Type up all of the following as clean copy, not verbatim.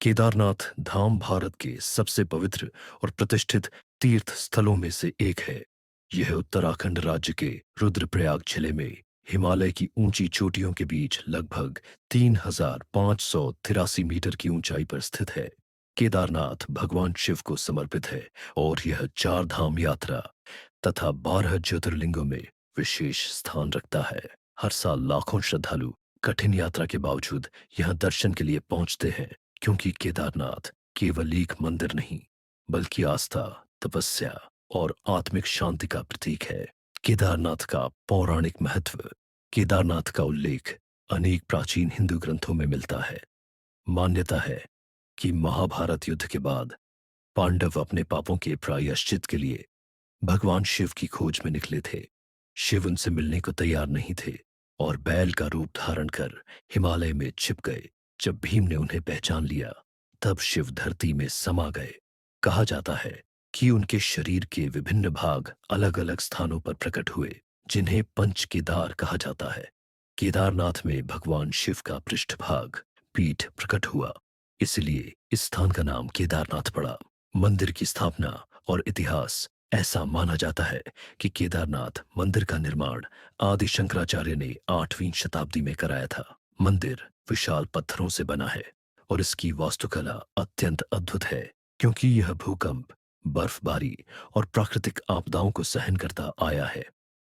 केदारनाथ धाम भारत के सबसे पवित्र और प्रतिष्ठित तीर्थ स्थलों में से एक है। यह उत्तराखंड राज्य के रुद्रप्रयाग जिले में हिमालय की ऊंची चोटियों के बीच लगभग 3,583 मीटर की ऊंचाई पर स्थित है। केदारनाथ भगवान शिव को समर्पित है और यह चार धाम यात्रा तथा 12 ज्योतिर्लिंगों में विशेष स्थान रखता है। हर साल लाखों श्रद्धालु कठिन यात्रा के बावजूद यहाँ दर्शन के लिए पहुंचते हैं, क्योंकि केदारनाथ केवल एक मंदिर नहीं, बल्कि आस्था, तपस्या और आत्मिक शांति का प्रतीक है। केदारनाथ का पौराणिक महत्व। केदारनाथ का उल्लेख अनेक प्राचीन हिंदू ग्रंथों में मिलता है। मान्यता है कि महाभारत युद्ध के बाद पांडव अपने पापों के प्रायश्चित के लिए भगवान शिव की खोज में निकले थे। शिव उनसे मिलने को तैयार नहीं थे और बैल का रूप धारण कर हिमालय में छिप गए। जब भीम ने उन्हें पहचान लिया, तब शिव धरती में समा गए। कहा जाता है कि उनके शरीर के विभिन्न भाग अलग अलग स्थानों पर प्रकट हुए, जिन्हें पंच केदार कहा जाता है। केदारनाथ में भगवान शिव का पृष्ठभाग, पीठ प्रकट हुआ, इसलिए इस स्थान का नाम केदारनाथ पड़ा। मंदिर की स्थापना और इतिहास। ऐसा माना जाता है कि केदारनाथ मंदिर का निर्माण आदि शंकराचार्य ने 8वीं शताब्दी में कराया था। मंदिर विशाल पत्थरों से बना है और इसकी वास्तुकला अत्यंत अद्भुत है, क्योंकि यह भूकंप, बर्फबारी और प्राकृतिक आपदाओं को सहन करता आया है।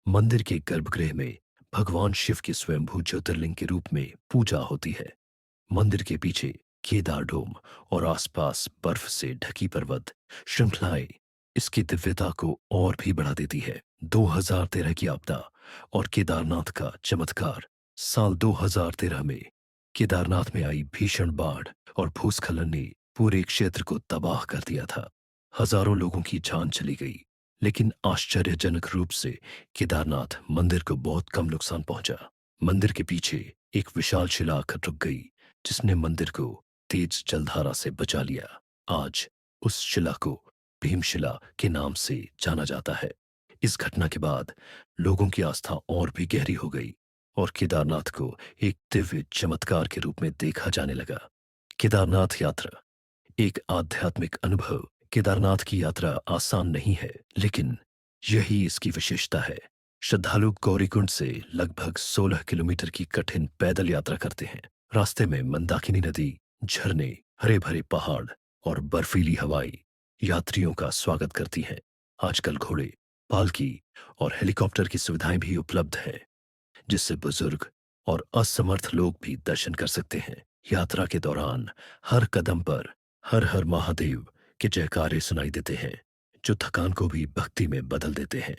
मंदिर के गर्भगृह में भगवान शिव के स्वयंभू ज्योतिर्लिंग के रूप में पूजा होती है। मंदिर के पीछे केदार डोम और आसपास बर्फ से ढकी पर्वत श्रृंखलाएं इसकी दिव्यता को और भी बढ़ा देती है। 2013 की आपदा और केदारनाथ का चमत्कार। साल 2013 में केदारनाथ में आई भीषण बाढ़ और भूस्खलन ने पूरे क्षेत्र को तबाह कर दिया था। हजारों लोगों की जान चली गई, लेकिन आश्चर्यजनक रूप से केदारनाथ मंदिर को बहुत कम नुकसान पहुंचा। मंदिर के पीछे एक विशाल शिलाख रुक गई, जिसने मंदिर को तेज जलधारा से बचा लिया। आज उस शिला को भीमशिला के नाम से जाना जाता है। इस घटना के बाद लोगों की आस्था और भी गहरी हो गई और केदारनाथ को एक दिव्य चमत्कार के रूप में देखा जाने लगा। केदारनाथ यात्रा एक आध्यात्मिक अनुभव। केदारनाथ की यात्रा आसान नहीं है, लेकिन यही इसकी विशेषता है। श्रद्धालु गौरीकुंड से लगभग 16 किलोमीटर की कठिन पैदल यात्रा करते हैं। रास्ते में मंदाकिनी नदी, झरने, हरे भरे पहाड़ और बर्फीली हवाएं यात्रियों का स्वागत करती हैं। आजकल घोड़े, पालकी और हेलीकॉप्टर की सुविधाएं भी उपलब्ध है, जिससे बुजुर्ग और असमर्थ लोग भी दर्शन कर सकते हैं। यात्रा के दौरान हर कदम पर हर हर महादेव के जयकारे सुनाई देते हैं, जो थकान को भी भक्ति में बदल देते हैं।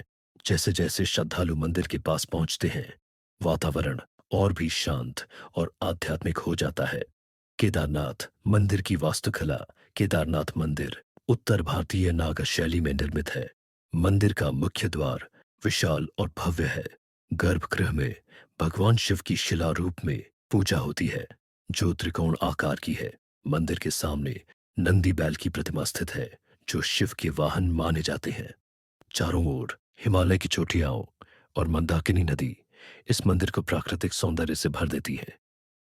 जैसे जैसे श्रद्धालु मंदिर के पास पहुंचते हैं, वातावरण और भी शांत और आध्यात्मिक हो जाता है। केदारनाथ मंदिर की वास्तुकला। केदारनाथ मंदिर उत्तर भारतीय नागर शैली में निर्मित है। मंदिर का मुख्य द्वार विशाल और भव्य है। गर्भगृह में भगवान शिव की शिला रूप में पूजा होती है, जो त्रिकोण आकार की है। मंदिर के सामने नंदी बैल की प्रतिमा स्थित है, जो शिव के वाहन माने जाते हैं। चारों ओर हिमालय की चोटियां और मंदाकिनी नदी इस मंदिर को प्राकृतिक सौंदर्य से भर देती है।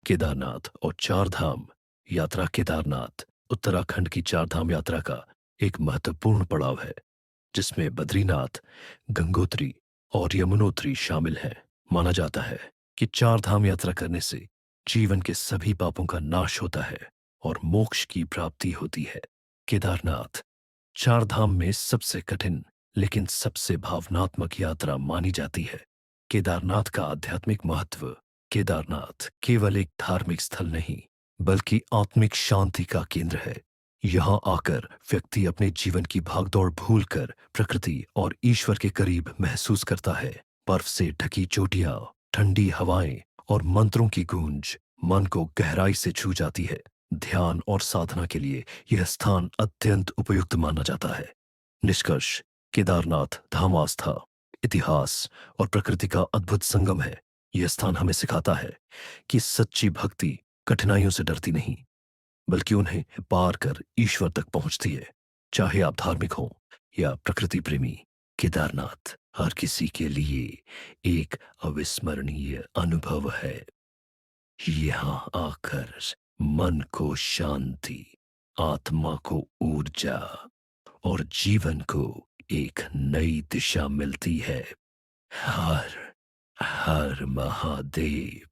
केदारनाथ और चार धाम यात्रा। केदारनाथ उत्तराखंड की चार धाम यात्रा का एक महत्वपूर्ण पड़ाव है, जिसमें बद्रीनाथ, गंगोत्री और यमुनोत्री शामिल हैं। माना जाता है कि चार धाम यात्रा करने से जीवन के सभी पापों का नाश होता है और मोक्ष की प्राप्ति होती है। केदारनाथ चार धाम में सबसे कठिन लेकिन सबसे भावनात्मक यात्रा मानी जाती है। केदारनाथ का आध्यात्मिक महत्व। केदारनाथ केवल एक धार्मिक स्थल नहीं, बल्कि आत्मिक शांति का केंद्र है। यहाँ आकर व्यक्ति अपने जीवन की भागदौड़ भूलकर प्रकृति और ईश्वर के करीब महसूस करता है। बर्फ से ढकी चोटियां, ठंडी हवाएं और मंत्रों की गूंज मन को गहराई से छू जाती है। ध्यान और साधना के लिए यह स्थान अत्यंत उपयुक्त माना जाता है। निष्कर्ष: केदारनाथ धाम आस्था, इतिहास और प्रकृति का अद्भुत संगम है। यह स्थान हमें सिखाता है कि सच्ची भक्ति कठिनाइयों से डरती नहीं, बल्कि उन्हें पार कर ईश्वर तक पहुंचती है। चाहे आप धार्मिक हो या प्रकृति प्रेमी, केदारनाथ हर किसी के लिए एक अविस्मरणीय अनुभव है। यहाँ आकर मन को शांति आत्मा को ऊर्जा और जीवन को एक नई दिशा मिलती है। हर हर महादेव।